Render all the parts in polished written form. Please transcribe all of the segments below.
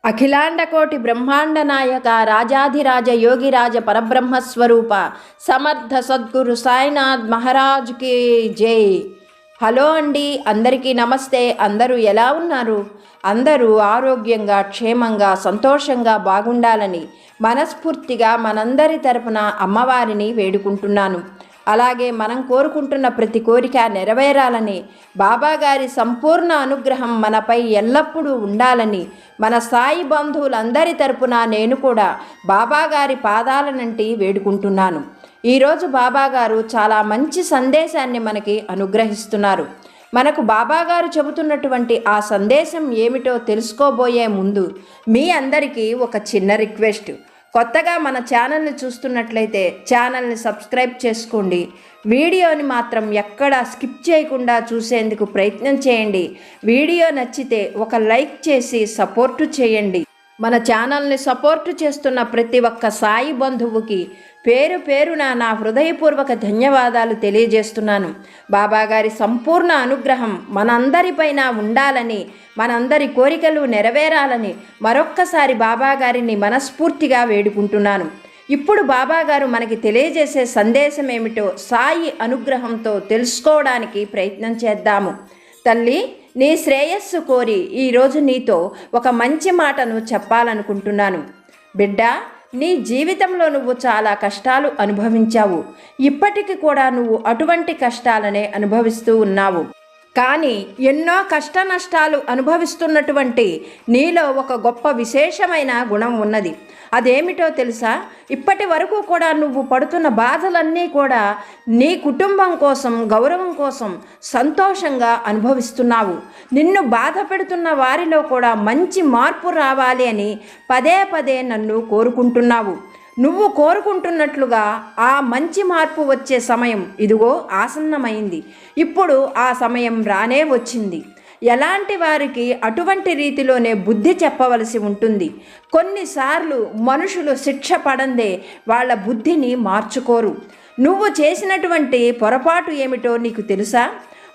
అఖిలాండకోటి బ్రహ్మాండ నాయక రాజాధిరాజ యోగిరాజ పరబ్రహ్మస్వరూప సమర్థ సద్గురు సాయినాథ్ మహారాజ్కి జై. హలో అండి, అందరికీ నమస్తే. అందరూ ఎలా ఉన్నారు? అందరూ ఆరోగ్యంగా, క్షేమంగా, సంతోషంగా బాగుండాలని మనస్ఫూర్తిగా మనందరి తరపున అమ్మవారిని వేడుకుంటున్నాను. అలాగే మనం కోరుకుంటున్న ప్రతి కోరిక నెరవేరాలని, బాబాగారి సంపూర్ణ అనుగ్రహం మనపై ఎల్లప్పుడూ ఉండాలని మన సాయి బంధువులందరి తరపున నేను కూడా బాబాగారి పాదాలనంటి వేడుకుంటున్నాను. ఈరోజు బాబాగారు చాలా మంచి సందేశాన్ని మనకి అనుగ్రహిస్తున్నారు. మనకు బాబాగారు చెబుతున్నటువంటి ఆ సందేశం ఏమిటో తెలుసుకోబోయే ముందు మీ అందరికీ ఒక చిన్న రిక్వెస్ట్. కొత్తగా మన ఛానల్ని చూస్తున్నట్లయితే ఛానల్ని సబ్స్క్రైబ్ చేసుకోండి. వీడియోని మాత్రం ఎక్కడా స్కిప్ చేయకుండా చూసేందుకు ప్రయత్నం చేయండి. వీడియో నచ్చితే ఒక లైక్ చేసి సపోర్టు చేయండి. మన ఛానల్ని సపోర్టు చేస్తున్న ప్రతి ఒక్క సాయి బంధువుకి పేరు పేరున నా హృదయపూర్వక ధన్యవాదాలు తెలియజేస్తున్నాను. బాబాగారి సంపూర్ణ అనుగ్రహం మనందరిపైన ఉండాలని, మనందరి కోరికలు నెరవేరాలని మరొక్కసారి బాబాగారిని మనస్ఫూర్తిగా వేడుకుంటున్నాను. ఇప్పుడు బాబాగారు మనకి తెలియజేసే సందేశం ఏమిటో సాయి అనుగ్రహంతో తెలుసుకోవడానికి ప్రయత్నం చేద్దాము. తల్లి, నీ శ్రేయస్సు కోరి ఈరోజు నీతో ఒక మంచి మాటను చెప్పాలనుకుంటున్నాను. బిడ్డ, నీ జీవితంలో నువ్వు చాలా కష్టాలు అనుభవించావు. ఇప్పటికి కూడా నువ్వు అటువంటి కష్టాలనే అనుభవిస్తూ ఉన్నావు. కానీ ఎన్నో కష్ట నష్టాలు అనుభవిస్తున్నటువంటి నీలో ఒక గొప్ప విశేషమైన గుణం ఉన్నది. అదేమిటో తెలుసా? ఇప్పటి వరకు కూడా నువ్వు పడుతున్న బాధలన్నీ కూడా నీ కుటుంబం కోసం, గౌరవం కోసం సంతోషంగా అనుభవిస్తున్నావు. నిన్ను బాధ పెడుతున్న వారిలో కూడా మంచి మార్పు రావాలి అని పదే పదే నన్ను కోరుకుంటున్నావు. నువ్వు కోరుకుంటున్నట్లుగా ఆ మంచి మార్పు వచ్చే సమయం ఇదిగో ఆసన్నమైంది. ఇప్పుడు ఆ సమయం రానే వచ్చింది. ఎలాంటి వారికి అటువంటి రీతిలోనే బుద్ధి చెప్పవలసి ఉంటుంది. కొన్నిసార్లు మనుషులు శిక్ష పడందే వాళ్ళ బుద్ధిని మార్చుకోరు. నువ్వు చేసినటువంటి పొరపాటు ఏమిటో నీకు తెలుసా?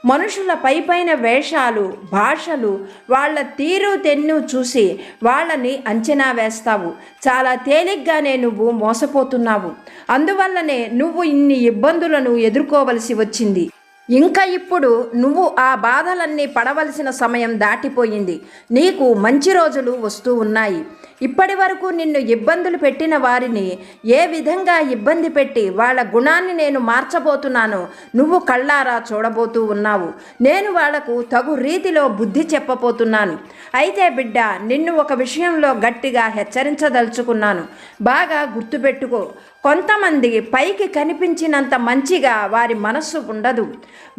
మనుషుల పైపైన వేషాలు, భాషలు, వాళ్ళ తీరు తెన్ను చూసి వాళ్ళని అంచనా వేస్తావు. చాలా తేలిగ్గానే నువ్వు మోసపోతున్నావు. అందువల్లనే నువ్వు ఇన్ని ఇబ్బందులను ఎదుర్కోవలసి వచ్చింది. ఇంకా ఇప్పుడు నువ్వు ఆ బాధలన్నీ పడవలసిన సమయం దాటిపోయింది. నీకు మంచి రోజులు వస్తూ ఉన్నాయి. ఇప్పటి వరకు నిన్ను ఇబ్బందులు పెట్టిన వారిని ఏ విధంగా ఇబ్బంది పెట్టి వాళ్ళ గుణాన్ని నేను మార్చబోతున్నానో నువ్వు కళ్ళారా చూడబోతూ ఉన్నావు. నేను వాళ్లకు తగు రీతిలో బుద్ధి చెప్పబోతున్నాను. అయితే బిడ్డ, నిన్ను ఒక విషయంలో గట్టిగా హెచ్చరించదలుచుకున్నాను. బాగా గుర్తుపెట్టుకో. కొంతమంది పైకి కనిపించినంత మంచిగా వారి మనస్సు ఉండదు.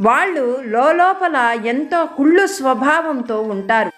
వాళ్ళు లోపల ఎంతో కుళ్ళు స్వభావంతో ఉంటారు.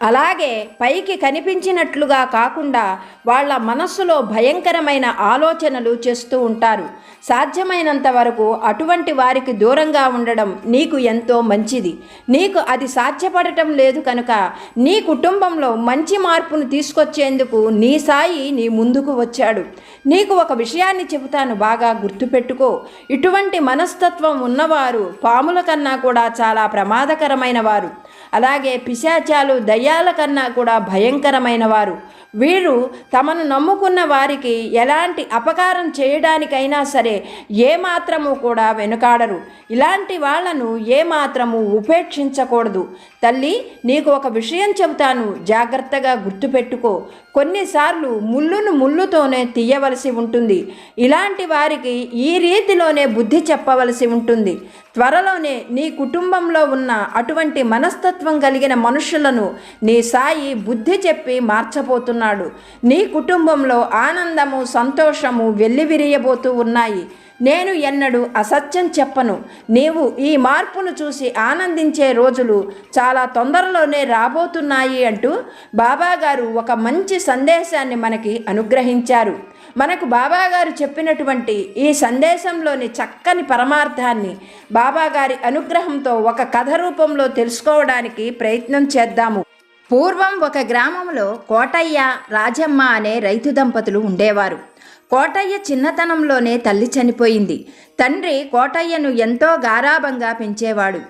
అలాగే పైకి కనిపించినట్లుగా కాకుండా వాళ్ళ మనస్సులో భయంకరమైన ఆలోచనలు చేస్తూ ఉంటారు. సాధ్యమైనంత వరకు అటువంటి వారికి దూరంగా ఉండడం నీకు ఎంతో మంచిది. నీకు అది సాధ్యపడటం లేదు కనుక నీ కుటుంబంలో మంచి మార్పును తీసుకొచ్చేందుకు నీ సాయి నీ ముందుకు వచ్చాడు. నీకు ఒక విషయాన్ని చెబుతాను, బాగా గుర్తుపెట్టుకో. ఇటువంటి మనస్తత్వం ఉన్నవారు పాముల కన్నా కూడా చాలా ప్రమాదకరమైన వారు. అలాగే పిశాచాలు, దయ్యాల కన్నా కూడా భయంకరమైన వారు. వీరు తమను నమ్ముకున్న వారికి ఎలాంటి అపకారం చేయడానికైనా సరే ఏమాత్రము కూడా వెనుకాడరు. ఇలాంటి వాళ్లను ఏమాత్రము ఉపేక్షించకూడదు. తల్లి, నీకు ఒక విషయం చెబుతాను, జాగ్రత్తగా గుర్తుపెట్టుకో. కొన్నిసార్లు ముళ్ళును ముళ్ళుతోనే తీయవలసి ఉంటుంది. ఇలాంటి వారికి ఈ రీతిలోనే బుద్ధి చెప్పవలసి ఉంటుంది. త్వరలోనే నీ కుటుంబంలో ఉన్న అటువంటి మనస్తత్వం కలిగిన మనుషులను నీ సాయి బుద్ధి చెప్పి మార్చబోతున్నాడు. నీ కుటుంబంలో ఆనందము, సంతోషము వెల్లివిరియబోతూ ఉన్నాయి. నేను ఎన్నడూ అసత్యం చెప్పను. నీవు ఈ మార్పును చూసి ఆనందించే రోజులు చాలా తొందరలోనే రాబోతున్నాయి అంటూ బాబాగారు ఒక మంచి సందేశాన్ని మనకి అనుగ్రహించారు. మనకు బాబాగారు చెప్పినటువంటి ఈ సందేశంలోని చక్కని పరమార్థాన్ని బాబాగారి అనుగ్రహంతో ఒక కథ రూపంలో తెలుసుకోవడానికి ప్రయత్నం చేద్దాము. పూర్వం ఒక గ్రామంలో కోటయ్య, రాజమ్మ అనే రైతు దంపతులు ఉండేవారు. కోటయ్య చిన్నతనంలోనే తల్లి చనిపోయింది. తండ్రి కోటయ్యను ఎంతో గారాబంగా పెంచేవాడు.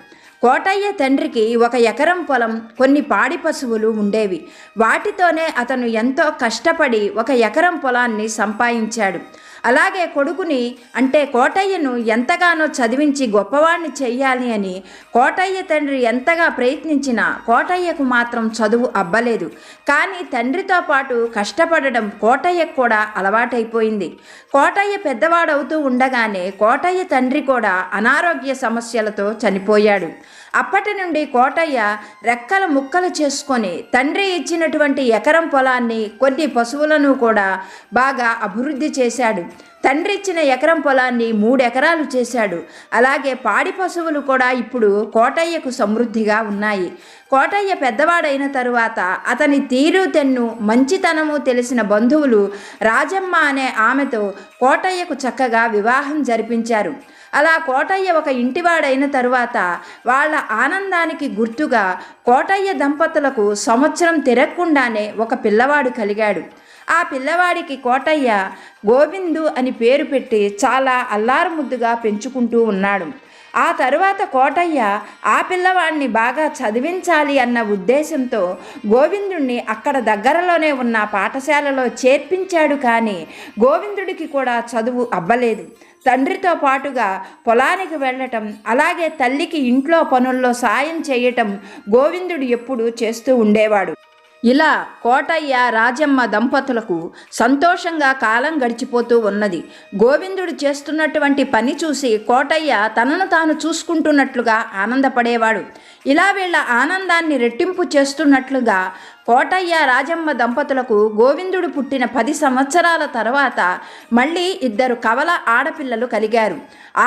కోటయ్య తండ్రికి 1 ఎకరం పొలం, కొన్ని పాడి పశువులు ఉండేవి. వాటితోనే అతను ఎంతో కష్టపడి 1 ఎకరం పొలాన్ని సంపాదించాడు. అలాగే కొడుకుని అంటే కోటయ్యను ఎంతగానో చదివించి గొప్పవాణ్ణి చెయ్యాలి అని కోటయ్య తండ్రి ఎంతగా ప్రయత్నించినా కోటయ్యకు మాత్రం చదువు అబ్బలేదు. కానీ తండ్రితో పాటు కష్టపడడం కోటయ్యకు కూడా అలవాటైపోయింది. కోటయ్య పెద్దవాడవుతూ ఉండగానే కోటయ్య తండ్రి కూడా అనారోగ్య సమస్యలతో చనిపోయాడు. అప్పటి నుండి కోటయ్య రెక్కల ముక్కలు చేసుకొని తండ్రి ఇచ్చినటువంటి ఎకరం పొలాన్ని, కొన్ని పశువులను కూడా బాగా అభివృద్ధి చేశాడు. తండ్రి ఇచ్చిన ఎకరం పొలాన్ని 3 ఎకరాలు చేశాడు. అలాగే పాడి పశువులు కూడా ఇప్పుడు కోటయ్యకు సమృద్ధిగా ఉన్నాయి. కోటయ్య పెద్దవాడైన తరువాత అతని తీరు తెన్ను మంచితనము తెలిసిన బంధువులు రాజమ్మ అనే ఆమెతో కోటయ్యకు చక్కగా వివాహం జరిపించారు. అలా కోటయ్య ఒక ఇంటివాడైన తరువాత వాళ్ళ ఆనందానికి గుర్తుగా కోటయ్య దంపతులకు సంవత్సరం తిరగకుండానే ఒక పిల్లవాడు కలిగాడు. ఆ పిల్లవాడికి కోటయ్య గోవిందు అని పేరు పెట్టి చాలా అల్లారుముద్దుగా పెంచుకుంటూ ఉన్నాడు. ఆ తరువాత కోటయ్య ఆ పిల్లవాడిని బాగా చదివించాలి అన్న ఉద్దేశంతో గోవిందుణ్ణి అక్కడ దగ్గరలోనే ఉన్న పాఠశాలలో చేర్పించాడు. కానీ గోవిందుడికి కూడా చదువు అబ్బలేదు. తండ్రితో పాటుగా పొలానికి వెళ్ళటం, అలాగే తల్లికి ఇంట్లో పనుల్లో సాయం చేయటం గోవిందుడు ఎప్పుడూ చేస్తూ ఉండేవాడు. ఇలా కోటయ్య రాజమ్మ దంపతులకు సంతోషంగా కాలం గడిచిపోతూ ఉన్నది. గోవిందుడు చేస్తున్నటువంటి పని చూసి కోటయ్య తనను తాను చూసుకుంటున్నట్లుగా ఆనందపడేవాడు. ఇలా వీళ్ళ ఆనందాన్ని రెట్టింపు చేస్తున్నట్లుగా కోటయ్య రాజమ్మ దంపతులకు గోవిందుడు పుట్టిన 10 సంవత్సరాల తర్వాత మళ్ళీ 2 కవల ఆడపిల్లలు కలిగారు.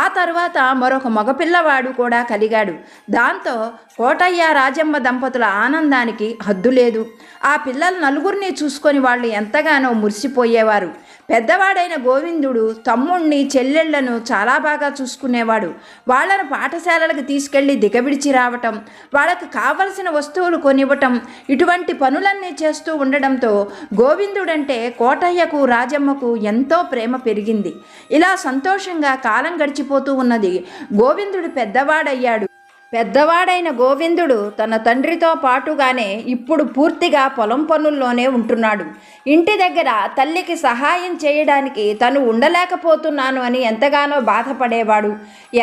ఆ తర్వాత మరొక మగపిల్లవాడు కూడా కలిగాడు. దాంతో కోటయ్య రాజమ్మ దంపతుల ఆనందానికి హద్దు లేదు. ఆ పిల్లల నలుగురిని చూసుకొని వాళ్ళు ఎంతగానో మురిసిపోయేవారు. పెద్దవాడైన గోవిందుడు తమ్ముణ్ణి, చెల్లెళ్లను చాలా బాగా చూసుకునేవాడు. వాళ్లను పాఠశాలలకు తీసుకెళ్లి దిగబిడిచి రావటం, వాళ్ళకు కావలసిన వస్తువులు కొనివ్వటం, ఇటువంటి పనులన్నీ చేస్తూ ఉండడంతో గోవిందుడంటే కోటయ్యకు రాజమ్మకు ఎంతో ప్రేమ పెరిగింది. ఇలా సంతోషంగా కాలం గడిచిపోతూ ఉన్నది. గోవిందుడు పెద్దవాడయ్యాడు. పెద్దవాడైన గోవిందుడు తన తండ్రితో పాటుగానే ఇప్పుడు పూర్తిగా పొలం పనుల్లోనే ఉంటున్నాడు. ఇంటి దగ్గర తల్లికి సహాయం చేయడానికి తను ఉండలేకపోతున్నాను అని ఎంతగానో బాధపడేవాడు.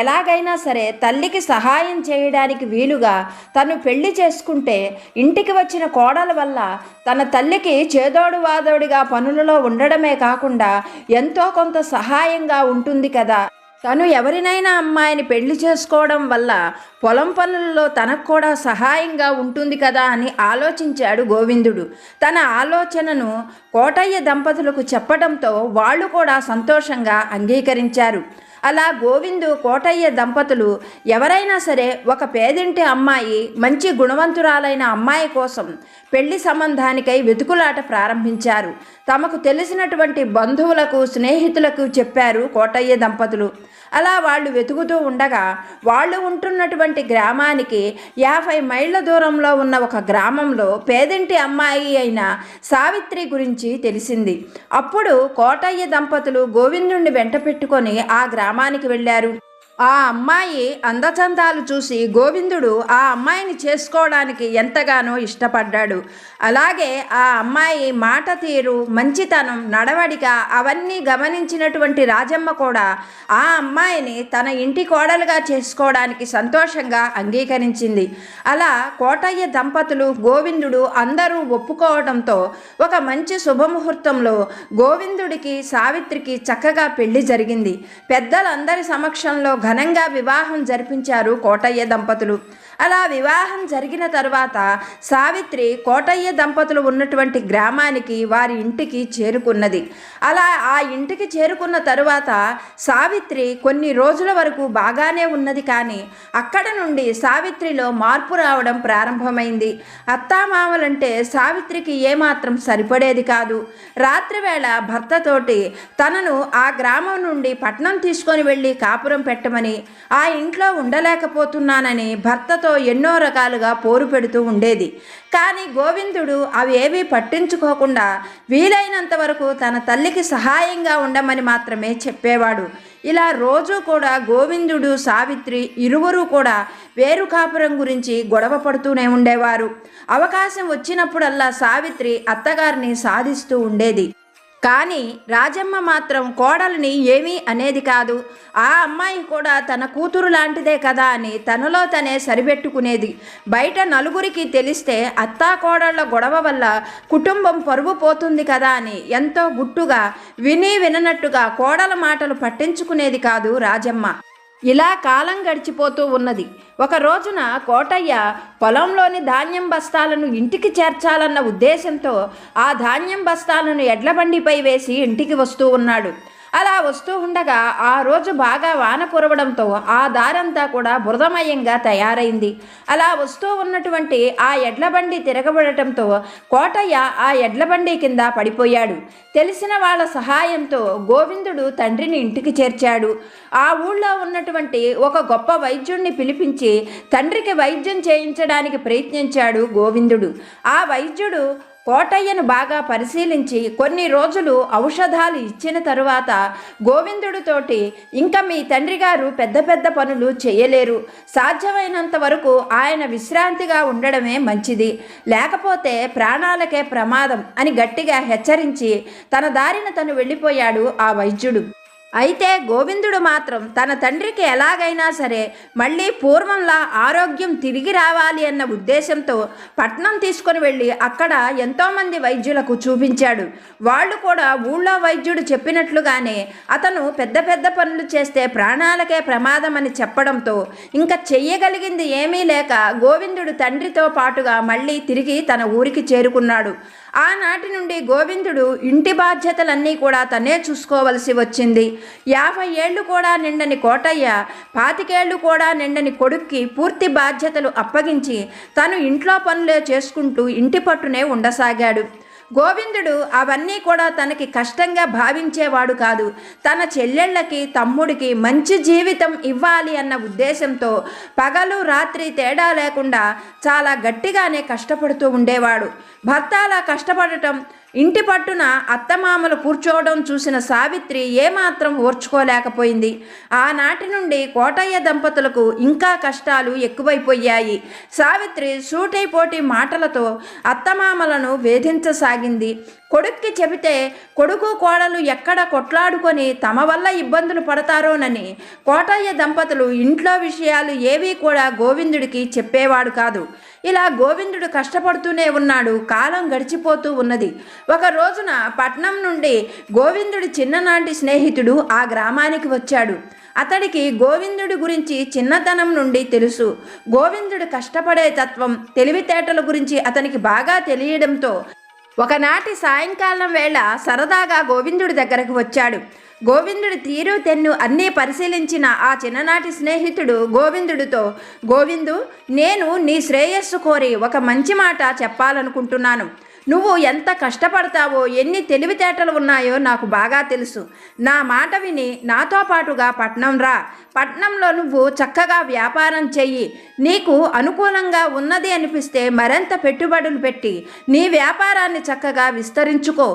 ఎలాగైనా సరే తల్లికి సహాయం చేయడానికి వీలుగా తను పెళ్లి చేసుకుంటే ఇంటికి వచ్చిన కోడల వల్ల తన తల్లికి చేదోడు వాదోడిగా పనులలో ఉండడమే కాకుండా ఎంతో కొంత సహాయంగా ఉంటుంది కదా. తను ఎవరినైనా అమ్మాయిని పెళ్లి చేసుకోవడం వల్ల పొలం పనులలో తనకు కూడా సహాయంగా ఉంటుంది కదా అని ఆలోచించాడు గోవిందుడు. తన ఆలోచనను కోటయ్య దంపతులకు చెప్పడంతో వాళ్ళు కూడా సంతోషంగా అంగీకరించారు. అలా గోవిందు, కోటయ్య దంపతులు ఎవరైనా సరే ఒక పేదింటి అమ్మాయి, మంచి గుణవంతురాలైన అమ్మాయి కోసం పెళ్లి సంబంధానికై వెతుకులాట ప్రారంభించారు. తమకు తెలిసినటువంటి బంధువులకు, స్నేహితులకు చెప్పారు కోటయ్య దంపతులు. అలా వాళ్ళు వెతుకుతూ ఉండగా వాళ్ళు ఉంటున్నటువంటి గ్రామానికి 50 మైళ్ళ దూరంలో ఉన్న ఒక గ్రామంలో పేదింటి అమ్మాయి అయిన సావిత్రి గురించి తెలిసింది. అప్పుడు కోటయ్య దంపతులు గోవిందుణ్ణి వెంట పెట్టుకొని ఆ గ్రామానికి వెళ్ళారు. ఆ అమ్మాయి అందచందాలు చూసి గోవిందుడు ఆ అమ్మాయిని చేసుకోవడానికి ఎంతగానో ఇష్టపడ్డాడు. అలాగే ఆ అమ్మాయి మాట తీరు, మంచితనం, నడవడిక అవన్నీ గమనించినటువంటి రాజమ్మ కూడా ఆ అమ్మాయిని తన ఇంటి కోడలుగా చేసుకోవడానికి సంతోషంగా అంగీకరించింది. అలా కోటయ్య దంపతులు, గోవిందుడు అందరూ ఒప్పుకోవడంతో ఒక మంచి శుభముహూర్తంలో గోవిందుడికి, సావిత్రికి చక్కగా పెళ్లి జరిగింది. పెద్దలందరి సమక్షంలో ఘనంగా వివాహం జరిపించారు కోటయ్య దంపతులు. అలా వివాహం జరిగిన తర్వాత సావిత్రి కోటయ్య దంపతులు ఉన్నటువంటి గ్రామానికి, వారి ఇంటికి చేరుకున్నది. అలా ఆ ఇంటికి చేరుకున్న తరువాత సావిత్రి కొన్ని రోజుల వరకు బాగానే ఉన్నది. కానీ అక్కడ నుండి సావిత్రిలో మార్పు రావడం ప్రారంభమైంది. అత్తామామలంటే సావిత్రికి ఏమాత్రం సరిపడేది కాదు. రాత్రివేళ భర్తతోటి తనను ఆ గ్రామం నుండి పట్నం తీసుకొని వెళ్ళి కాపురం పెట్టమని చేస్తామని, ఆ ఇంట్లో ఉండలేకపోతున్నానని భర్తతో ఎన్నో రకాలుగా పోరు పెడుతూ ఉండేది. కానీ గోవిందుడు అవి ఏవీ పట్టించుకోకుండా వీలైనంత వరకు తన తల్లికి సహాయంగా ఉండమని మాత్రమే చెప్పేవాడు. ఇలా రోజు కూడా గోవిందుడు, సావిత్రి ఇరువురు కూడా వేరు కాపురం గురించి గొడవ పడుతూనే ఉండేవారు. అవకాశం వచ్చినప్పుడల్లా సావిత్రి అత్తగారిని సాధిస్తూ ఉండేది. కానీ రాజమ్మ మాత్రం కోడలిని ఏమీ అనేది కాదు. ఆ అమ్మాయి కూడా తన కూతురు లాంటిదే కదా అని తనలో తనే సరిపెట్టుకునేది. బయట నలుగురికి తెలిస్తే అత్తా కోడళ్ల గొడవ వల్ల కుటుంబం పరువు పోతుంది కదా అని ఎంతో గుట్టుగా విని విననట్టుగా కోడల మాటలు పట్టించుకునేది కాదు రాజమ్మ. ఇలా కాలం గడిచిపోతూ ఉన్నది. ఒక రోజున కోటయ్య పొలంలోని ధాన్యం బస్తాలను ఇంటికి చేర్చాలన్న ఉద్దేశంతో ఆ ధాన్యం బస్తాలను ఎడ్లబండిపై వేసి ఇంటికి వస్తూ ఉన్నాడు. అలా వస్తూ ఉండగా ఆ రోజు బాగా వాన కురవడంతో ఆ దారంతా కూడా బురదమయంగా తయారైంది. అలా వస్తూ ఉన్నటువంటి ఆ ఎడ్లబండి తిరగబడటంతో కోటయ్య ఆ ఎడ్లబండి కింద పడిపోయాడు. తెలిసిన వాళ్ళ సహాయంతో గోవిందుడు తండ్రిని ఇంటికి చేర్చాడు. ఆ ఊళ్ళో ఉన్నటువంటి ఒక గొప్ప వైద్యుడిని పిలిపించి తండ్రికి వైద్యం చేయించడానికి ప్రయత్నించాడు గోవిందుడు. ఆ వైద్యుడు కోటయ్యను బాగా పరిశీలించి కొన్ని రోజులు ఔషధాలు ఇచ్చిన తరువాత గోవిందుడితోటి, ఇంకా మీ తండ్రి గారు పెద్ద పెద్ద పనులు చేయలేరు, సాధ్యమైనంత వరకు ఆయన విశ్రాంతిగా ఉండడమే మంచిది, లేకపోతే ప్రాణాలకే ప్రమాదం అని గట్టిగా హెచ్చరించి తన దారిన తను వెళ్ళిపోయాడు ఆ వైద్యుడు. అయితే గోవిందుడు మాత్రం తన తండ్రికి ఎలాగైనా సరే మళ్ళీ పూర్వంలా ఆరోగ్యం తిరిగి రావాలి అన్న ఉద్దేశంతో పట్నం తీసుకొని వెళ్ళి అక్కడ ఎంతోమంది వైద్యులకు చూపించాడు. వాళ్ళు కూడా ఊళ్ళో వైద్యుడు చెప్పినట్లుగానే అతను పెద్ద పెద్ద పనులు చేస్తే ప్రాణాలకే ప్రమాదం అని చెప్పడంతో ఇంకా చెయ్యగలిగింది ఏమీ లేక గోవిందుడు తండ్రితో పాటుగా మళ్ళీ తిరిగి తన ఊరికి చేరుకున్నాడు. ఆనాటి నుండి గోవిందుడు ఇంటి బాధ్యతలన్నీ కూడా తనే చూసుకోవలసి వచ్చింది. 50 ఏళ్ళు కూడా నిండని కోటయ్య 25 ఏళ్ళు కూడా నిండని కొడుక్కి పూర్తి బాధ్యతలు అప్పగించి తను ఇంట్లో పనులే చేసుకుంటూ ఇంటి పట్టునే ఉండసాగాడు. గోవిందుడు అవన్నీ కూడా తనకి కష్టంగా భావించేవాడు కాదు. తన చెల్లెళ్ళకి, తమ్ముడికి మంచి జీవితం ఇవ్వాలి అన్న ఉద్దేశంతో పగలు రాత్రి తేడా లేకుండా చాలా గట్టిగానే కష్టపడుతూ ఉండేవాడు. భర్త అలా కష్టపడటం, ఇంటి పట్టున అత్తమామలు కూర్చోవడం చూసిన సావిత్రి ఏమాత్రం ఓర్చుకోలేకపోయింది. ఆనాటి నుండి కోటయ్య దంపతులకు ఇంకా కష్టాలు ఎక్కువైపోయాయి. సావిత్రి సూటైపోటి మాటలతో అత్తమామలను వేధించసాగింది. కొడుక్కి చెబితే కొడుకు కోడలు ఎక్కడ కొట్లాడుకొని తమ వల్ల ఇబ్బందులు పడతారోనని కోటయ్య దంపతులు ఇంట్లో విషయాలు ఏవీ కూడా గోవిందుడికి చెప్పేవాడు కాదు. ఇలా గోవిందుడు కష్టపడుతూనే ఉన్నాడు. కాలం గడిచిపోతూ ఉన్నది. ఒక రోజున పట్నం నుండి గోవిందుడి చిన్ననాటి స్నేహితుడు ఆ గ్రామానికి వచ్చాడు. అతడికి గోవిందుడి గురించి చిన్నతనం నుండి తెలుసు. గోవిందుడు కష్టపడే తత్వం, తెలివితేటల గురించి అతనికి బాగా తెలియడంతో ఒకనాటి సాయంకాలం వేళ సరదాగా గోవిందుడి దగ్గరకు వచ్చాడు. గోవిందుడి తీరు తెన్ను అన్నీ పరిశీలించిన ఆ చిన్ననాటి స్నేహితుడు గోవిందుడితో, గోవిందు, నేను నీ శ్రేయస్సు కోరి ఒక మంచి మాట చెప్పాలనుకుంటున్నాను. నువ్వు ఎంత కష్టపడతావో, ఎన్ని తెలివితేటలు ఉన్నాయో నాకు బాగా తెలుసు. నా మాట విని నాతో పాటుగా పట్నం రా. పట్నంలో నువ్వు చక్కగా వ్యాపారం చెయ్యి. నీకు అనుకూలంగా ఉన్నది అనిపిస్తే మరింత పెట్టుబడులు పెట్టి నీ వ్యాపారాన్ని చక్కగా విస్తరించుకో.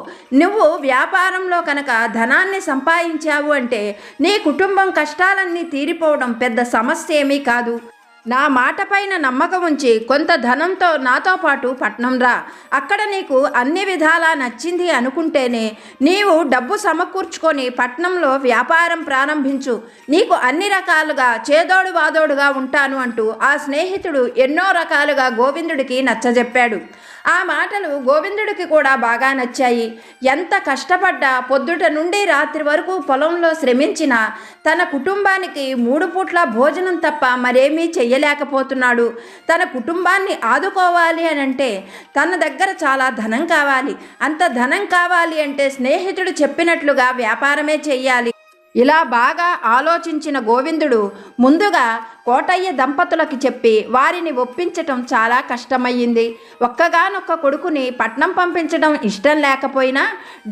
నువ్వు వ్యాపారంలో కనుక ధనాన్ని సంపాదించావు అంటే నీ కుటుంబం కష్టాలన్నీ తీరిపోవడం పెద్ద సమస్య ఏమీ కాదు. నా మాట పైన నమ్మకం ఉంచి కొంత ధనంతో నాతో పాటు పట్నం రా. అక్కడ నీకు అన్ని విధాలా నచ్చింది అనుకుంటేనే నీవు డబ్బు సమకూర్చుకొని పట్నంలో వ్యాపారం ప్రారంభించు. నీకు అన్ని రకాలుగా చేదోడు వాదోడుగా ఉంటాను అంటూ ఆ స్నేహితుడు ఎన్నో రకాలుగా గోవిందుడికి నచ్చజెప్పాడు. ఆ మాటలు గోవిందుడికి కూడా బాగా నచ్చాయి. ఎంత కష్టపడ్డా, పొద్దుట నుండి రాత్రి వరకు పొలంలో శ్రమించినా తన కుటుంబానికి 3 పూట్ల భోజనం తప్ప మరేమీ చెయ్యలేకపోతున్నాడు. తన కుటుంబాన్ని ఆదుకోవాలి అని అంటే తన దగ్గర చాలా ధనం కావాలి. అంత ధనం కావాలి అంటే స్నేహితుడు చెప్పినట్లుగా వ్యాపారమే చెయ్యాలి. ఇలా బాగా ఆలోచించిన గోవిందుడు ముందుగా కోటయ్య దంపతులకి చెప్పి వారిని ఒప్పించటం చాలా కష్టమయ్యింది. ఒక్కగానొక్క కొడుకుని పట్నం పంపించడం ఇష్టం లేకపోయినా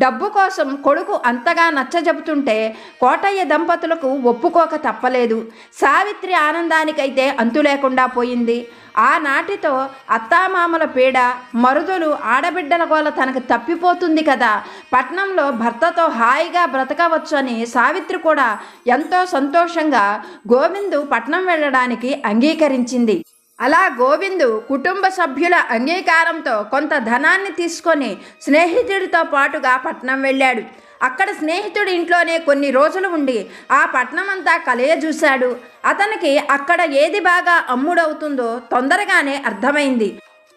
డబ్బు కోసం కొడుకు అంతగా నచ్చజెపుతుంటే కోటయ్య దంపతులకు ఒప్పుకోక తప్పలేదు. సావిత్రి ఆనందానికైతే అంతు లేకుండా పోయింది. ఆనాటితో అత్తామామల పీడ, మరుదులు, ఆడబిడ్డల గోల తనకు తప్పిపోతుంది కదా, పట్నంలో భర్తతో హాయిగా బ్రతకవచ్చు అని సావిత్రి కూడా ఎంతో సంతోషంగా గోవిందు పట్నం వెళ్ళడానికి అంగీకరించింది. అలా గోవిందు కుటుంబ సభ్యుల అంగీకారంతో కొంత ధనాన్ని తీసుకొని స్నేహితుడితో పాటుగా పట్నం వెళ్ళాడు. అక్కడ స్నేహితుడి ఇంట్లోనే కొన్ని రోజులు ఉండి ఆ పట్నమంతా కలయజూశాడు. అతనికి అక్కడ ఏది బాగా అమ్ముడవుతుందో తొందరగానే అర్థమైంది.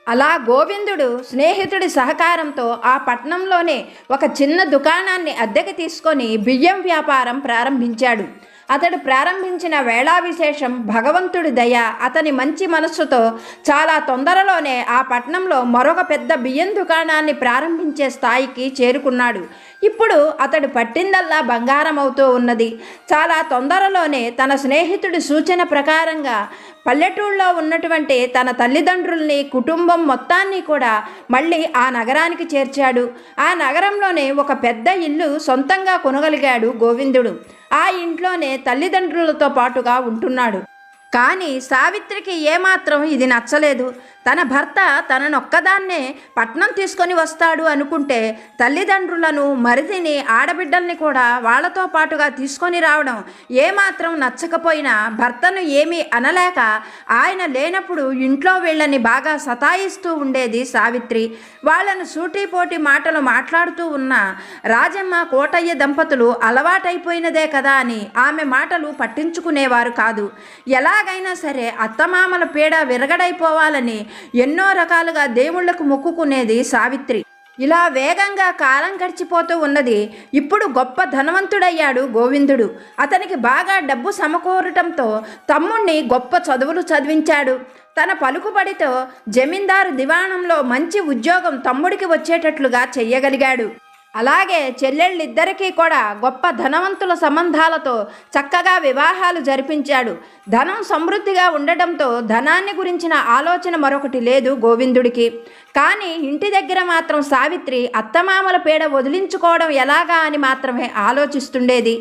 అలా గోవిందుడు స్నేహితుడి సహకారంతో ఆ పట్నంలోనే ఒక చిన్న దుకాణాన్ని అద్దెకి తీసుకొని బియ్యం వ్యాపారం ప్రారంభించాడు. అతడు ప్రారంభించిన వేళా విశేషం భగవంతుడి దయ, అతని మంచి మనస్సుతో చాలా తొందరలోనే ఆ పట్నంలో మరొక పెద్ద బియ్యం దుకాణాన్ని ప్రారంభించే స్థాయికి చేరుకున్నాడు. ఇప్పుడు అతడు పట్టిందల్లా బంగారం అవుతూ ఉన్నది. చాలా తొందరలోనే తన స్నేహితుడి సూచన ప్రకారంగా పల్లెటూళ్ళలో ఉన్నటువంటి తన తల్లిదండ్రుల్ని, కుటుంబం మొత్తాన్ని కూడా మళ్ళీ ఆ నగరానికి చేర్చాడు. ఆ నగరంలోనే ఒక పెద్ద ఇల్లు సొంతంగా కొనగలిగాడు గోవిందుడు. ఆ ఇంట్లోనే తల్లిదండ్రులతో పాటుగా ఉంటున్నాడు. కానీ సావిత్రికి ఏమాత్రం ఇది నచ్చలేదు. తన భర్త తననొక్కదాన్నే పట్నం తీసుకొని వస్తాడు అనుకుంటే తల్లిదండ్రులను, మరిదిని, ఆడబిడ్డల్ని కూడా వాళ్లతో పాటుగా తీసుకొని రావడం ఏమాత్రం నచ్చకపోయినా భర్తను ఏమీ అనలేక ఆయన లేనప్పుడు ఇంట్లో వీళ్ళని బాగా సతాయిస్తూ ఉండేది సావిత్రి. వాళ్లను సూటిపోటి మాటలు మాట్లాడుతూ ఉన్న రాజమ్మ, కోటయ్య దంపతులు అలవాటైపోయినదే కదా అని ఆమె మాటలు పట్టించుకునేవారు కాదు. ఎలాగైనా సరే అత్తమామల పీడ విరగడైపోవాలని ఎన్నో రకాలుగా దేవుళ్లకు మొక్కుకునేది సావిత్రి. ఇలా వేగంగా కాలం గడిచిపోతూ ఉన్నది. ఇప్పుడు గొప్ప ధనవంతుడయ్యాడు గోవిందుడు. అతనికి బాగా డబ్బు సమకూరటంతో తమ్ముణ్ణి గొప్ప చదువులు చదివించాడు. తన పలుకుబడితో జమీందారు దివాణంలో మంచి ఉద్యోగం తమ్ముడికి వచ్చేటట్లుగా చెయ్యగలిగాడు. అలాగే చెల్లెళ్ళిద్దరికీ కూడా గొప్ప ధనవంతుల సంబంధాలతో చక్కగా వివాహాలు జరిపించాడు. ధనం సమృద్ధిగా ఉండటంతో ధనాన్ని గురించిన ఆలోచన మరొకటి లేదు గోవిందుడికి. కానీ ఇంటి దగ్గర మాత్రం సావిత్రి అత్తమామల పీడ వదిలించుకోవడం ఎలాగా అని మాత్రమే ఆలోచిస్తుండేది.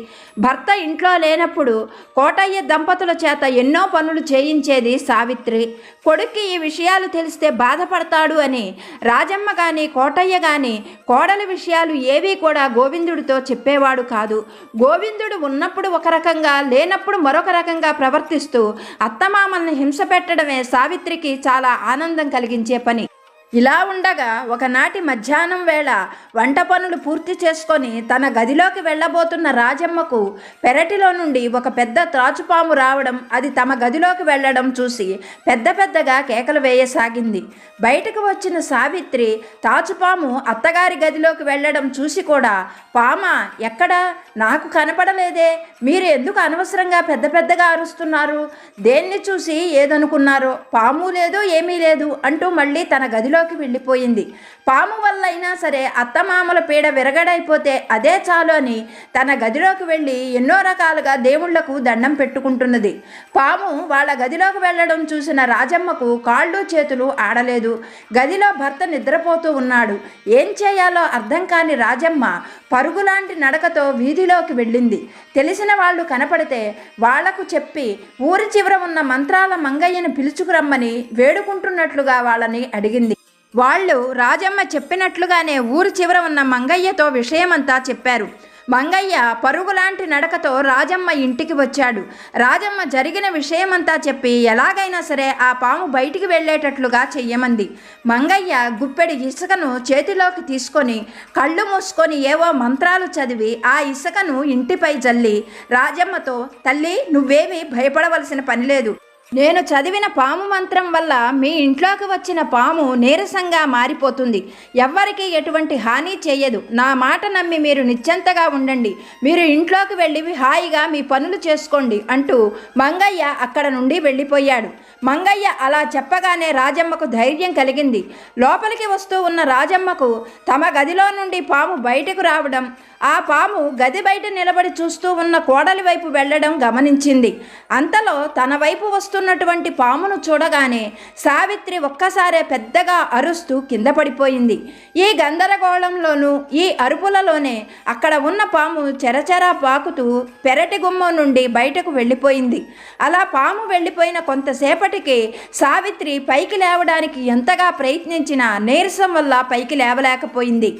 భర్త ఇంట్లో లేనప్పుడు కోటయ్య దంపతుల చేత ఎన్నో పనులు చేయించేది సావిత్రి. కొడుక్కి ఈ విషయాలు తెలిస్తే బాధపడతాడు అని రాజమ్మ కానీ కోటయ్య కానీ కోడలి విషయాలు ఏవీ కూడా గోవిందుడితో చెప్పేవాడు కాదు. గోవిందుడు ఉన్నప్పుడు ఒక రకంగా, లేనప్పుడు మరొక రకంగా ప్రవర్తిస్తూ అత్తమామల్ని హింస పెట్టడమే సావిత్రికి చాలా ఆనందం కలిగించే పని. ఇలా ఉండగా ఒకనాటి మధ్యాహ్నం వేళ వంట పనులు పూర్తి చేసుకొని తన గదిలోకి వెళ్ళబోతున్న రాజమ్మకు పెరటిలో నుండి ఒక పెద్ద త్రాచుపాము రావడం, అది తమ గదిలోకి వెళ్ళడం చూసి పెద్ద పెద్దగా కేకలు వేయసాగింది. బయటకు వచ్చిన సావిత్రి త్రాచుపాము అత్తగారి గదిలోకి వెళ్ళడం చూసి కూడా, పామా ఎక్కడా? నాకు కనపడలేదే, మీరు ఎందుకు అనవసరంగా పెద్ద పెద్దగా అరుస్తున్నారు? దేన్ని చూసి ఏదనుకున్నారో? పాము లేదు, ఏమీ లేదు అంటూ మళ్ళీ తన గదిలోకి వెళ్ళిపోయింది. పాము వల్ల అయినా సరే అత్తమామల పీడ విరగడైపోతే అదే చాలు అని తన గదిలోకి వెళ్ళి ఎన్నో రకాలుగా దేవుళ్లకు దండం పెట్టుకుంటున్నది. పాము వాళ్ళ గదిలోకి వెళ్ళడం చూసిన రాజమ్మకు కాళ్ళు చేతులు ఆడలేదు. గదిలో భర్త నిద్రపోతూ ఉన్నాడు. ఏం చేయాలో అర్థం కాని రాజమ్మ పరుగులాంటి నడకతో వీధిలోకి వెళ్ళింది. తెలిసిన వాళ్ళు కనపడితే వాళ్లకు చెప్పి ఊరి చివర ఉన్న మంత్రాల మంగయ్యను పిలుచుకురమ్మని వేడుకుంటున్నట్లుగా వాళ్ళని అడిగింది. వాళ్ళు రాజమ్మ చెప్పినట్లుగానే ఊరి చివర ఉన్న మంగయ్యతో విషయమంతా చెప్పారు. మంగయ్య పరుగులాంటి నడకతో రాజమ్మ ఇంటికి వచ్చాడు. రాజమ్మ జరిగిన విషయమంతా చెప్పి ఎలాగైనా సరే ఆ పాము బయటికి వెళ్ళేటట్లుగా చెయ్యమంది. మంగయ్య గుప్పెడి ఇసుకను చేతిలోకి తీసుకొని కళ్ళు మూసుకొని ఏవో మంత్రాలు చదివి ఆ ఇసుకను ఇంటిపై జల్లి రాజమ్మతో, తల్లి నువ్వేమీ భయపడవలసిన పని లేదు, నేను చదివిన పాము మంత్రం వల్ల మీ ఇంట్లోకి వచ్చిన పాము నీరసంగా మారిపోతుంది. ఎవ్వరికీ ఎటువంటి హాని చేయదు. నా మాట నమ్మి మీరు నిశ్చింతగా ఉండండి. మీరు ఇంట్లోకి వెళ్ళి హాయిగా మీ పనులు చేసుకోండి అంటూ మంగయ్య అక్కడ నుండి వెళ్ళిపోయాడు. మంగయ్య అలా చెప్పగానే రాజమ్మకు ధైర్యం కలిగింది. లోపలికి వస్తూ ఉన్న రాజమ్మకు తమ గదిలో నుండి పాము బయటకు రావడం, ఆ పాము గది బయట నిలబడి చూస్తూ ఉన్న కోడలి వైపు వెళ్ళడం గమనించింది. అంతలో తన వైపు వస్తున్నటువంటి పామును చూడగానే సావిత్రి ఒక్కసారే పెద్దగా అరుస్తూ కింద పడిపోయింది. ఈ గందరగోళంలోనూ ఈ అరుపులలోనే అక్కడ ఉన్న పాము చెరచెరా పాకుతూ పెరటి గుమ్మం నుండి బయటకు వెళ్ళిపోయింది. అలా పాము వెళ్ళిపోయిన కొంతసేపటికి సావిత్రి పైకి లేవడానికి ఎంతగా ప్రయత్నించినా నీరసం వల్ల పైకి లేవలేకపోయింది.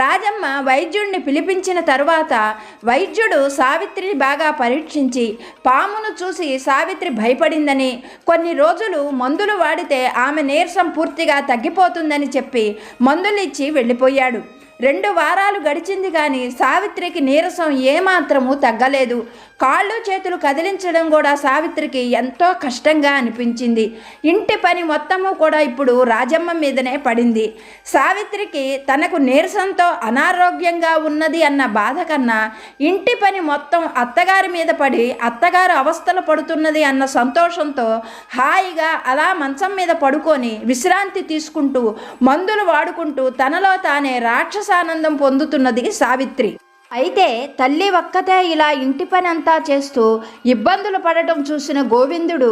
రాజమ్మ వైద్యుడిని పిలిపించిన తరువాత వైద్యుడు సావిత్రిని బాగా పరీక్షించి పామును చూసి సావిత్రి భయపడిందని, కొన్ని రోజులు మందులు వాడితే ఆమె నీరసం పూర్తిగా తగ్గిపోతుందని చెప్పి మందులు ఇచ్చి వెళ్ళిపోయాడు. 2 వారాలు గడిచింది కానీ సావిత్రికి నీరసం ఏమాత్రము తగ్గలేదు. కాళ్ళు చేతులు కదిలించడం కూడా సావిత్రికి ఎంతో కష్టంగా అనిపించింది. ఇంటి పని మొత్తము కూడా ఇప్పుడు రాజమ్మ మీదనే పడింది. సావిత్రికి తనకు నీరసంతో అనారోగ్యంగా ఉన్నది అన్న బాధ కన్నా ఇంటి పని మొత్తం అత్తగారి మీద పడి అత్తగారు అవస్థలు పడుతున్నది అన్న సంతోషంతో హాయిగా అలా మంచం మీద పడుకొని విశ్రాంతి తీసుకుంటూ మందులు వాడుకుంటూ తనలో తానే రాక్షసానందం పొందుతున్నది సావిత్రి. అయితే తల్లి ఒక్కతే ఇలా ఇంటి పని అంతా చేస్తూ ఇబ్బందులు పడటం చూసిన గోవిందుడు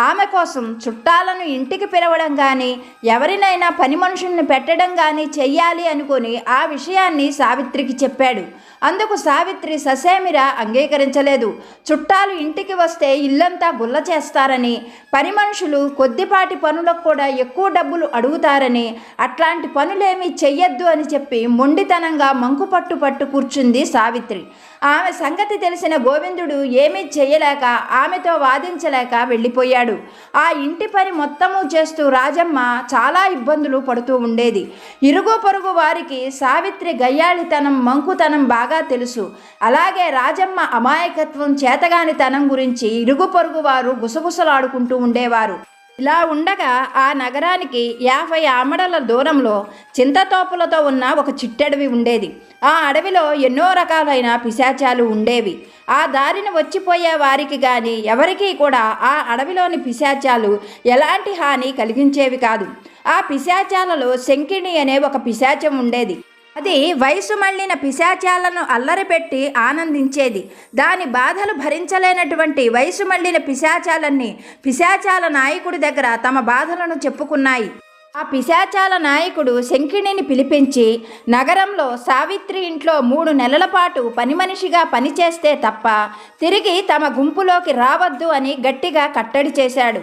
ఆమె కోసం చుట్టాలను ఇంటికి పిలవడం కానీ ఎవరినైనా పని మనుషుల్ని పెట్టడం కానీ చెయ్యాలి అనుకొని ఆ విషయాన్ని సావిత్రికి చెప్పాడు. అందుకు సావిత్రి ససేమిరా అంగీకరించలేదు. చుట్టాలు ఇంటికి వస్తే ఇల్లంతా గుల్ల చేస్తారని, పని మనుషులు కొద్దిపాటి పనులకు కూడా ఎక్కువ డబ్బులు అడుగుతారని, అట్లాంటి పనులేమీ చెయ్యొద్దు అని చెప్పి మొండితనంగా మంకు పట్టు కూర్చుంది సావిత్రి. ఆమె సంగతి తెలిసిన గోవిందుడు ఏమీ చెయ్యలేక ఆమెతో వాదించలేక వెళ్ళిపోయాడు. ఆ ఇంటి పని మొత్తము చేస్తూ రాజమ్మ చాలా ఇబ్బందులు పడుతూ ఉండేది. ఇరుగు పొరుగు వారికి సావిత్రి గయ్యాళితనం, మంకుతనం బాగా తెలుసు. అలాగే రాజమ్మ అమాయకత్వం, చేతగానితనం గురించి ఇరుగు పొరుగు వారు గుసగుసలాడుకుంటూ ఉండేవారు. ఇలా ఉండగా ఆ నగరానికి 50 ఆమడల దూరంలో చింతతోపులతో ఉన్న ఒక చిట్టడవి ఉండేది. ఆ అడవిలో ఎన్నో రకాలైన పిశాచాలు ఉండేవి. ఆ దారిని వచ్చిపోయే వారికి కానీ ఎవరికీ కూడా ఆ అడవిలోని పిశాచాలు ఎలాంటి హాని కలిగించేవి కాదు. ఆ పిశాచాలలో శంకిణి అనే ఒక పిశాచం ఉండేది. అది వయసు మళ్ళిన పిశాచాలను అల్లరిపెట్టి ఆనందించేది. దాని బాధలు భరించలేనటువంటి వయసు మళ్ళిన పిశాచాలన్నీ పిశాచాల నాయకుడి దగ్గర తమ బాధలను చెప్పుకున్నాయి. ఆ పిశాచాల నాయకుడు శంకిణిని పిలిపించి నగరంలో సావిత్రి ఇంట్లో 3 నెలల పాటు పని మనిషిగా పనిచేస్తే తప్ప తిరిగి తమ గుంపులోకి రావద్దు అని గట్టిగా కట్టడి చేశాడు.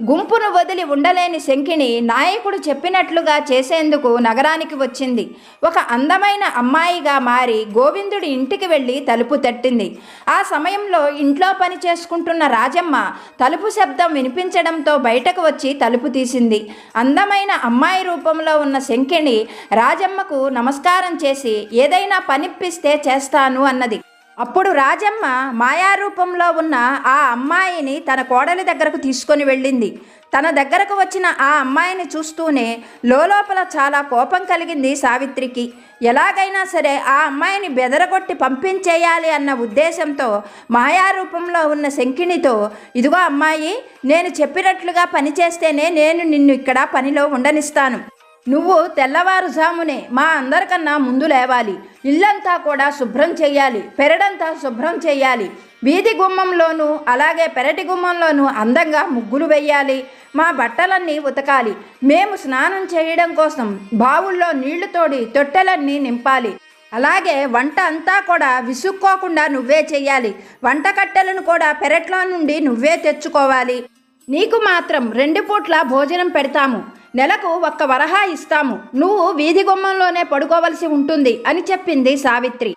గుంపును వదిలి ఉండలేని శంకిణి నాయకుడు చెప్పినట్లుగా చేసేందుకు నగరానికి వచ్చింది. ఒక అందమైన అమ్మాయిగా మారి గోవిందుడి ఇంటికి వెళ్ళి తలుపు తట్టింది. ఆ సమయంలో ఇంట్లో పని చేసుకుంటున్న రాజమ్మ తలుపు శబ్దం వినిపించడంతో బయటకు వచ్చి తలుపు తీసింది. అందమైన అమ్మాయి రూపంలో ఉన్న శంకిణి రాజమ్మకు నమస్కారం చేసి ఏదైనా పనిప్పిస్తే చేస్తాను అన్నది. అప్పుడు రాజమ్మ మాయారూపంలో ఉన్న ఆ అమ్మాయిని తన కోడలి దగ్గరకు తీసుకొని వెళ్ళింది. తన దగ్గరకు వచ్చిన ఆ అమ్మాయిని చూస్తూనే లోపల చాలా కోపం కలిగింది సావిత్రికి. ఎలాగైనా సరే ఆ అమ్మాయిని బెదరగొట్టి పంపించేయాలి అన్న ఉద్దేశంతో మాయారూపంలో ఉన్న శంకిణితో, ఇదిగో అమ్మాయి, నేను చెప్పినట్లుగా పనిచేస్తేనే నేను నిన్ను ఇక్కడ పనిలో ఉండనిస్తాను. నువ్వు తెల్లవారుజామునే మా అందరికన్నా ముందు లేవాలి. ఇల్లంతా కూడా శుభ్రం చేయాలి, పెరడంతా శుభ్రం చేయాలి. వీధి గుమ్మంలోనూ అలాగే పెరటి గుమ్మంలోనూ అందంగా ముగ్గులు వేయాలి. మా బట్టలన్నీ ఉతకాలి. మేము స్నానం చేయడం కోసం బావుల్లో నీళ్లు తోడి తొట్టెలన్నీ నింపాలి. అలాగే వంట అంతా కూడా విసుక్కోకుండా నువ్వే చెయ్యాలి. వంట కట్టెలను కూడా పెరట్లో నుండి నువ్వే తెచ్చుకోవాలి. నీకు మాత్రం 2 పూట్ల భోజనం పెడతాము. నెలకు 1 వరహా ఇస్తాము. నువ్వు వీధి గుమ్మంలోనే పడుకోవలసి ఉంటుంది అని చెప్పింది సావిత్రి.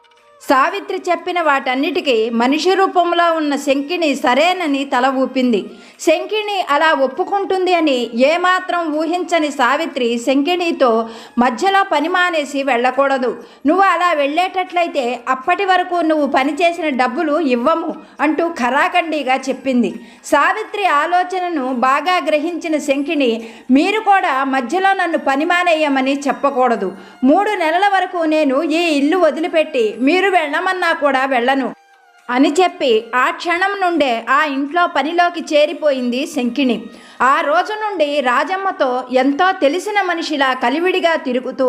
సావిత్రి చెప్పిన వాటన్నిటికీ మనిషి రూపంలో ఉన్న శంకిని సరేనని తల ఊపింది. శంకిని అలా ఒప్పుకుంటుంది అని ఏమాత్రం ఊహించని సావిత్రి శంకినితో మధ్యలో పని మానేసి వెళ్ళకూడదు, నువ్వు అలా వెళ్ళేటట్లయితే అప్పటి వరకు నువ్వు పనిచేసిన డబ్బులు ఇవ్వము అంటూ ఖరాఖండిగా చెప్పింది. సావిత్రి ఆలోచనను బాగా గ్రహించిన శంకిని, మీరు కూడా మధ్యలో నన్ను పని మానేయమని చెప్పకూడదు, 3 నెలల వరకు నేను ఈ ఇల్లు వదిలిపెట్టి మీరు వెళ్ళమన్నా కూడా వెళ్ళను అని చెప్పి ఆ క్షణం నుండే ఆ ఇంట్లో పనిలోకి చేరిపోయింది శంకిని. ఆ రోజు నుండి రాజమ్మతో ఎంతో తెలిసిన మనిషిలా కలివిడిగా తిరుగుతూ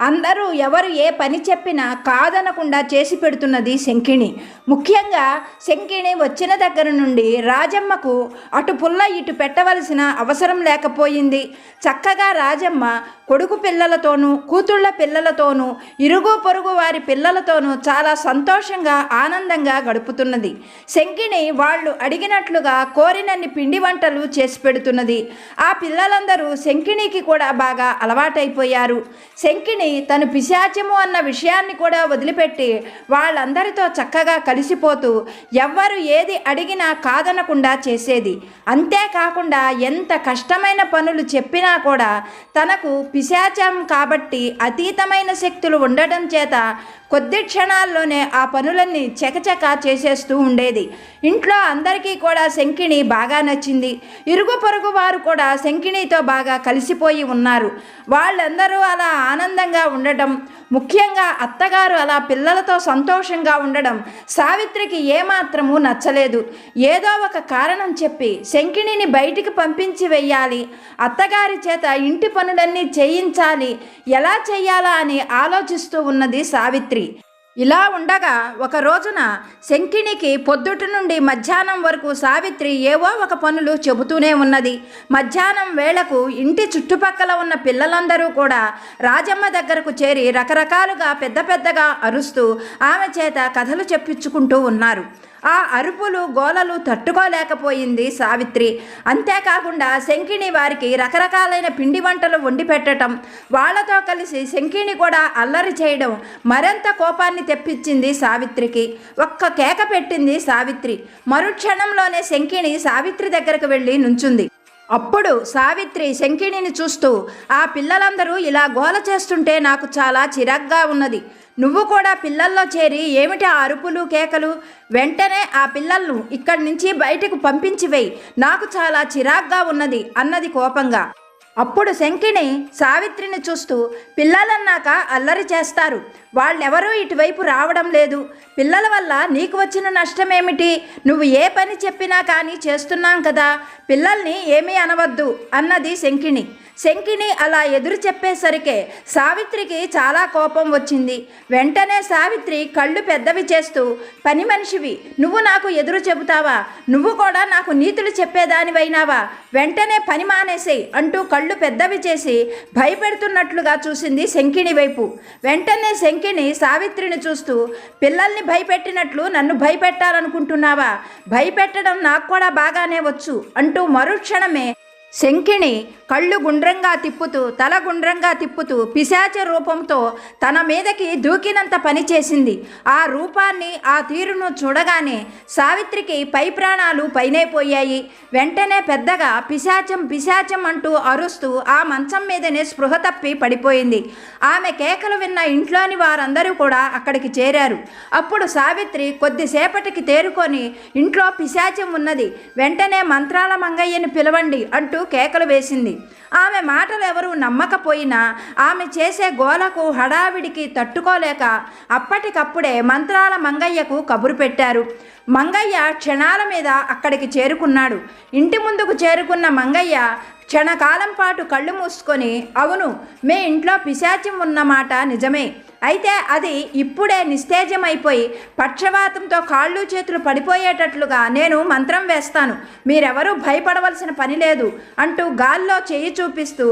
అందరూ ఎవరు ఏ పని చెప్పినా కాదనకుండా చేసి పెడుతున్నది శంకిని. ముఖ్యంగా శంకిని వచ్చిన దగ్గర నుండి రాజమ్మకు అటు పుల్ల ఇటు పెట్టవలసిన అవసరం లేకపోయింది. చక్కగా రాజమ్మ కొడుకు పిల్లలతోనూ కూతుళ్ళ పిల్లలతోనూ ఇరుగు పొరుగు వారి పిల్లలతోనూ చాలా సంతోషంగా ఆనందంగా గడుపుతున్నది. శంకిని వాళ్ళు అడిగినట్లుగా కోరినన్ని పిండి వంటలు చేసి పెడుతున్నది. ఆ పిల్లలందరూ శంకినికి కూడా బాగా అలవాటైపోయారు. శంకిని తను పిశాచము అన్న విషయాన్ని కూడా వదిలిపెట్టి వాళ్ళందరితో చక్కగా కలిసిపోతూ ఎవ్వరు ఏది అడిగినా కాదనకుండా చేసేది. అంతేకాకుండా ఎంత కష్టమైన పనులు చెప్పినా కూడా తనకు పిశాచం కాబట్టి అతీతమైన శక్తులు ఉండడం చేత కొద్ది క్షణాల్లోనే ఆ పనులన్నీ చకచక చేసేస్తూ ఉండేది. ఇంట్లో అందరికీ కూడా శంకిని బాగా నచ్చింది. ఇరుగు పొరుగు వారు కూడా శంకినితో బాగా కలిసిపోయి ఉన్నారు. వాళ్ళందరూ అలా ఆనందంగా ఉండడం, ముఖ్యంగా అత్తగారు అలా పిల్లలతో సంతోషంగా ఉండడం సావిత్రికి ఏమాత్రము నచ్చలేదు. ఏదో ఒక కారణం చెప్పి శంకినిని బయటికి పంపించి వెయ్యాలి, అత్తగారి చేత ఇంటి పనులన్నీ చేయించాలి, ఎలా చెయ్యాలా అని ఆలోచిస్తూ ఉన్నది సావిత్రి. ఇలా ఉండగా ఒక రోజున శంకినికి పొద్దుటి నుండి మధ్యాహ్నం వరకు సావిత్రి ఏవో ఒక పనులు చెబుతూనే ఉన్నది. మధ్యాహ్నం వేళకు ఇంటి చుట్టుపక్కల ఉన్న పిల్లలందరూ కూడా రాజమ్మ దగ్గరకు చేరి రకరకాలుగా పెద్ద పెద్దగా అరుస్తూ ఆమె చేత కథలు చెప్పించుకుంటూ ఉన్నారు. ఆ అరుపులు గోలలు తట్టుకోలేకపోయింది సావిత్రి. అంతేకాకుండా శంకిని వారికి రకరకాలైన పిండి వంటలు వండి పెట్టడం, వాళ్లతో కలిసి శంకిని కూడా అల్లరి చేయడం మరింత కోపాన్ని తెప్పించింది సావిత్రికి. ఒక్క కేక పెట్టింది సావిత్రి. మరుక్షణంలోనే శంకిని సావిత్రి దగ్గరకు వెళ్ళి నుంచుంది. అప్పుడు సావిత్రి శంకిణిని చూస్తూ, ఆ పిల్లలందరూ ఇలా గోల చేస్తుంటే నాకు చాలా చిరాగ్గా ఉన్నది, నువ్వు కూడా పిల్లల్లో చేరి ఏమిటి ఆ అరుపులు కేకలు, వెంటనే ఆ పిల్లలను ఇక్కడి నుంచి బయటకు పంపించివేయి, నాకు చాలా చిరాగ్గా ఉన్నది అన్నది కోపంగా. అప్పుడు శంకిని సావిత్రిని చూస్తూ, పిల్లలన్నాక అల్లరి చేస్తారు, వాళ్ళెవరూ ఇటువైపు రావడం లేదు, పిల్లల వల్ల నీకు వచ్చిన నష్టమేమిటి, నువ్వు ఏ పని చెప్పినా కానీ చేస్తున్నాం కదా, పిల్లల్ని ఏమీ అనవద్దు అన్నది శంకిని. శంకిని అలా ఎదురు చెప్పేసరికే సావిత్రికి చాలా కోపం వచ్చింది. వెంటనే సావిత్రి కళ్ళు పెద్దవి చేస్తూ, పని మనిషివి, నువ్వు నాకు ఎదురు చెబుతావా, నువ్వు కూడా నాకు నీతులు చెప్పేదానివైనావా, వెంటనే పని మానేసేయ్ అంటూ కళ్ళు పెద్దవి చేసి భయపెడుతున్నట్లుగా చూసింది శంకిని వైపు. వెంటనే శంకిని సావిత్రిని చూస్తూ, పిల్లల్ని భయపెట్టినట్లు నన్ను భయపెట్టాలనుకుంటున్నావా, భయపెట్టడం నాకు కూడా బాగానే వచ్చు అంటూ మరుక్షణమే శంకిని కళ్ళు గుండ్రంగా తిప్పుతూ తల గుండ్రంగా తిప్పుతూ పిశాచ రూపంతో తన మీదకి దూకినంత పని చేసింది. ఆ రూపాన్ని ఆ తీరును చూడగానే సావిత్రికి పై ప్రాణాలు పైనే పోయాయి. వెంటనే పెద్దగా పిశాచం పిశాచం అంటూ అరుస్తూ ఆ మంచం మీదనే స్పృహ తప్పి పడిపోయింది. ఆమె కేకలు విన్న ఇంట్లోని వారందరూ కూడా అక్కడికి చేరారు. అప్పుడు సావిత్రి కొద్దిసేపటికి తేరుకొని, ఇంట్లో పిశాచం ఉన్నది, వెంటనే మంత్రాల మంగయ్యని పిలవండి అంటూ కేకలు వేసింది. ఆమె మాటలు ఎవరూ నమ్మకపోయినా ఆమె చేసే గోలకు హడావిడికి తట్టుకోలేక అప్పటికప్పుడే మంత్రాల మంగయ్యకు కబురు పెట్టారు. మంగయ్య క్షణాల మీద అక్కడికి చేరుకున్నాడు. ఇంటి ముందుకు చేరుకున్న మంగయ్య క్షణకాలం పాటు కళ్ళు మూసుకొని, అవును, మీ ఇంట్లో పిశాచం ఉన్నమాట నిజమే, అయితే అది ఇప్పుడే నిస్తేజమైపోయి పక్షవాతంతో కాళ్ళు చేతులు పడిపోయేటట్లుగా నేను మంత్రం వేస్తాను, మీరెవరూ భయపడవలసిన పని లేదు అంటూ గాల్లో చేయి చూపిస్తూ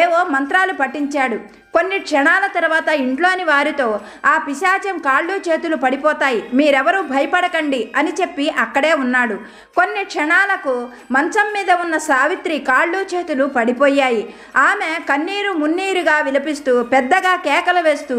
ఏవో మంత్రాలు పఠించాడు. కొన్ని క్షణాల తర్వాత ఇంట్లోని వారితో ఆ పిశాచం కాళ్ళు చేతులు పడిపోతాయి, మీరెవరూ భయపడకండి అని చెప్పి అక్కడే ఉన్నాడు. కొన్ని క్షణాలకు మంచం మీద ఉన్న సావిత్రి కాళ్ళు చేతులు పడిపోయాయి. ఆమె కన్నీరు మున్నీరుగా విలపిస్తూ పెద్దగా కేకలు వేస్తూ,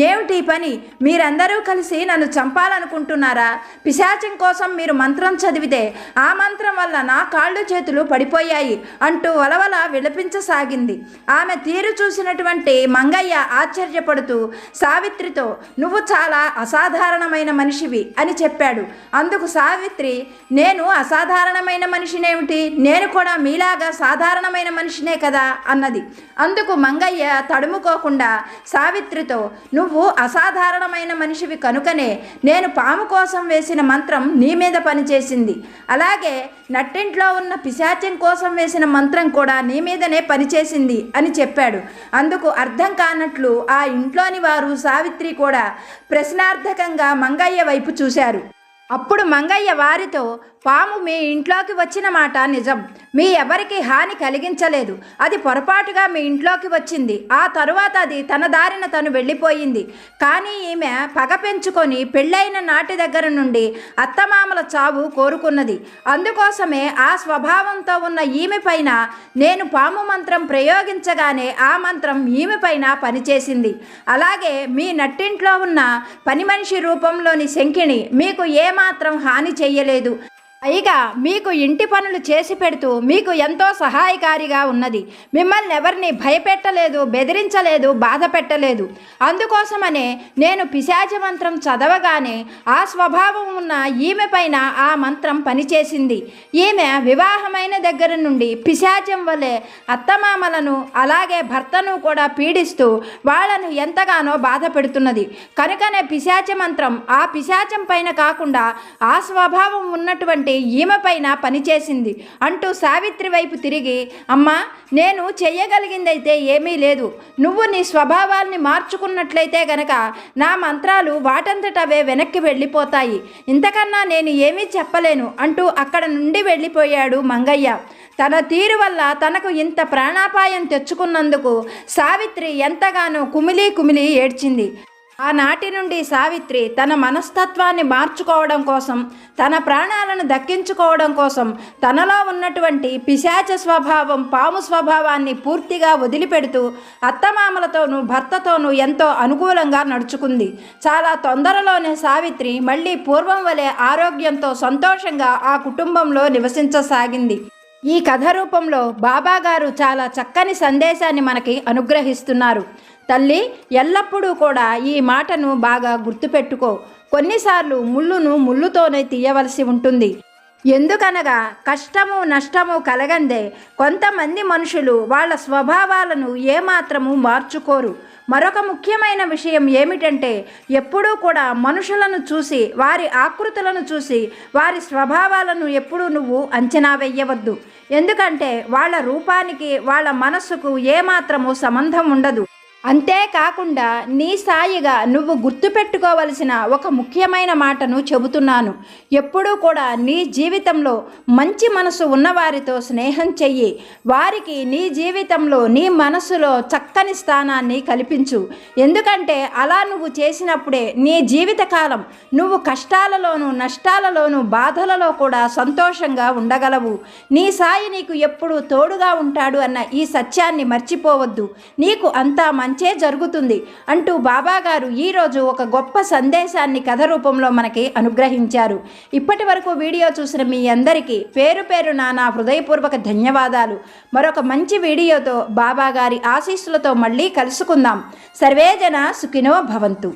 ఏమిటి పని, మీరందరూ కలిసి నన్ను చంపాలనుకుంటున్నారా? పిశాచం కోసం మీరు మంత్రం చదివితే ఆ మంత్రం వల్ల నా కాళ్ళు చేతులు పడిపోయాయి అంటూ వలవల విలపించసాగింది. ఆమె తీరు చూసినటువంటి మంగయ్య ఆశ్చర్యపడుతూ సావిత్రితో, నువ్వు చాలా అసాధారణమైన మనిషివి అని చెప్పాడు. అందుకు సావిత్రి, నేను అసాధారణమైన మనిషినేమిటి, నేను కూడా మీలాగా సాధారణమైన మనిషినే కదా అన్నది. అందుకు మంగయ్య తడుముకోకుండా సావిత్రితో, నువ్వు అసాధారణమైన మనిషివి కనుకనే నేను పాము కోసం వేసిన మంత్రం నీ మీద పనిచేసింది, అలాగే నట్టింట్లో ఉన్న పిశాచం కోసం వేసిన మంత్రం కూడా నీ మీదనే పనిచేసింది అని చెప్పాడు. అందుకు అర్థం కానట్లు ఆ ఇంట్లోని వారు సావిత్రి కూడా ప్రశ్నార్థకంగా మంగయ్య వైపు చూశారు. అప్పుడు మంగయ్య వారితో, పాము మీ ఇంట్లోకి వచ్చిన మాట నిజం, మీ ఎవరికి హాని కలిగించలేదు, అది పొరపాటుగా మీ ఇంట్లోకి వచ్చింది, ఆ తరువాత అది తన దారిన తను వెళ్ళిపోయింది. కానీ ఈమె పగ పెంచుకొని పెళ్ళైన నాటి దగ్గర నుండి అత్తమామల చావు కోరుకున్నది. అందుకోసమే ఆ స్వభావంతో ఉన్న ఈమె పైన నేను పాము మంత్రం ప్రయోగించగానే ఆ మంత్రం ఈమె పైన పనిచేసింది. అలాగే మీ నట్టింట్లో ఉన్న పని మనిషి రూపంలోని శంకిణి మీకు ఏమాత్రం హాని చెయ్యలేదు, పైగా మీకు ఇంటి పనులు చేసి పెడుతూ మీకు ఎంతో సహాయకారిగా ఉన్నది. మిమ్మల్ని ఎవరిని భయపెట్టలేదు, బెదిరించలేదు, బాధ పెట్టలేదు. అందుకోసమనే నేను పిశాచ మంత్రం చదవగానే ఆ స్వభావం ఉన్న ఈమె పైన ఆ మంత్రం పనిచేసింది. ఈమె వివాహమైన దగ్గర నుండి పిశాచం వలె అత్తమామలను అలాగే భర్తను కూడా పీడిస్తూ వాళ్ళను ఎంతగానో బాధ పెడుతున్నది. కనుకనే పిశాచ మంత్రం ఆ పిశాచం పైన కాకుండా ఆ స్వభావం ఉన్నటువంటి ఈమె పైన పనిచేసింది అంటూ సావిత్రి వైపు తిరిగి, అమ్మా, నేను చెయ్యగలిగిందైతే ఏమీ లేదు, నువ్వు నీ స్వభావాల్ని మార్చుకున్నట్లయితే గనక నా మంత్రాలు వాటంతటవే వెనక్కి వెళ్ళిపోతాయి, ఇంతకన్నా నేను ఏమీ చెప్పలేను అంటూ అక్కడ నుండి వెళ్ళిపోయాడు మంగయ్య. తన తీరు వల్ల తనకు ఇంత ప్రాణాపాయం తెచ్చుకున్నందుకు సావిత్రి ఎంతగానో కుమిలి కుమిలి ఏడ్చింది. ఆనాటి నుండి సావిత్రి తన మనస్తత్వాన్ని మార్చుకోవడం కోసం, తన ప్రాణాలను దక్కించుకోవడం కోసం తనలో ఉన్నటువంటి పిశాచ స్వభావం, పాము స్వభావాన్ని పూర్తిగా వదిలిపెడుతూ అత్తమామలతోనూ భర్తతోనూ ఎంతో అనుకూలంగా నడుచుకుంది. చాలా తొందరలోనే సావిత్రి మళ్ళీ పూర్వం వలె ఆరోగ్యంతో సంతోషంగా ఆ కుటుంబంలో నివసించసాగింది. ఈ కథ రూపంలో బాబాగారు చాలా చక్కని సందేశాన్ని మనకి అనుగ్రహిస్తున్నారు. తల్లి, ఎల్లప్పుడూ కూడా ఈ మాటను బాగా గుర్తుపెట్టుకో. కొన్నిసార్లు ముళ్ళును ముళ్ళుతోనే తీయవలసి ఉంటుంది. ఎందుకనగా కష్టము నష్టము కలగందే కొంతమంది మనుషులు వాళ్ళ స్వభావాలను ఏమాత్రము మార్చుకోరు. మరొక ముఖ్యమైన విషయం ఏమిటంటే, ఎప్పుడూ కూడా మనుషులను చూసి, వారి ఆకృతులను చూసి, వారి స్వభావాలను ఎప్పుడూ నువ్వు అంచనా వెయ్యవద్దు. ఎందుకంటే వాళ్ళ రూపానికి వాళ్ళ మనస్సుకు ఏమాత్రము సంబంధం ఉండదు. అంతేకాకుండా నీ సాయిగా నువ్వు గుర్తుపెట్టుకోవలసిన ఒక ముఖ్యమైన మాటను చెబుతున్నాను. ఎప్పుడూ కూడా నీ జీవితంలో మంచి మనసు ఉన్నవారితో స్నేహం చెయ్యి. వారికి నీ జీవితంలో నీ మనసులో చక్కని స్థానాన్ని కల్పించు. ఎందుకంటే అలా నువ్వు చేసినప్పుడే నీ జీవితకాలం నువ్వు కష్టాలలోనూ నష్టాలలోనూ బాధలలో కూడా సంతోషంగా ఉండగలవు. నీ సాయి నీకు ఎప్పుడూ తోడుగా ఉంటాడు అన్న ఈ సత్యాన్ని మర్చిపోవద్దు. నీకు అంతా మంచే జరుగుతుంది అంటూ బాబాగారు ఈరోజు ఒక గొప్ప సందేశాన్ని కథ రూపంలో మనకి అనుగ్రహించారు. ఇప్పటి వరకు వీడియో చూసిన మీ అందరికీ పేరు పేరున నా హృదయపూర్వక ధన్యవాదాలు. మరొక మంచి వీడియోతో బాబాగారి ఆశీస్సులతో మళ్ళీ కలుసుకుందాం. సర్వేజన సుఖినో భవంతు.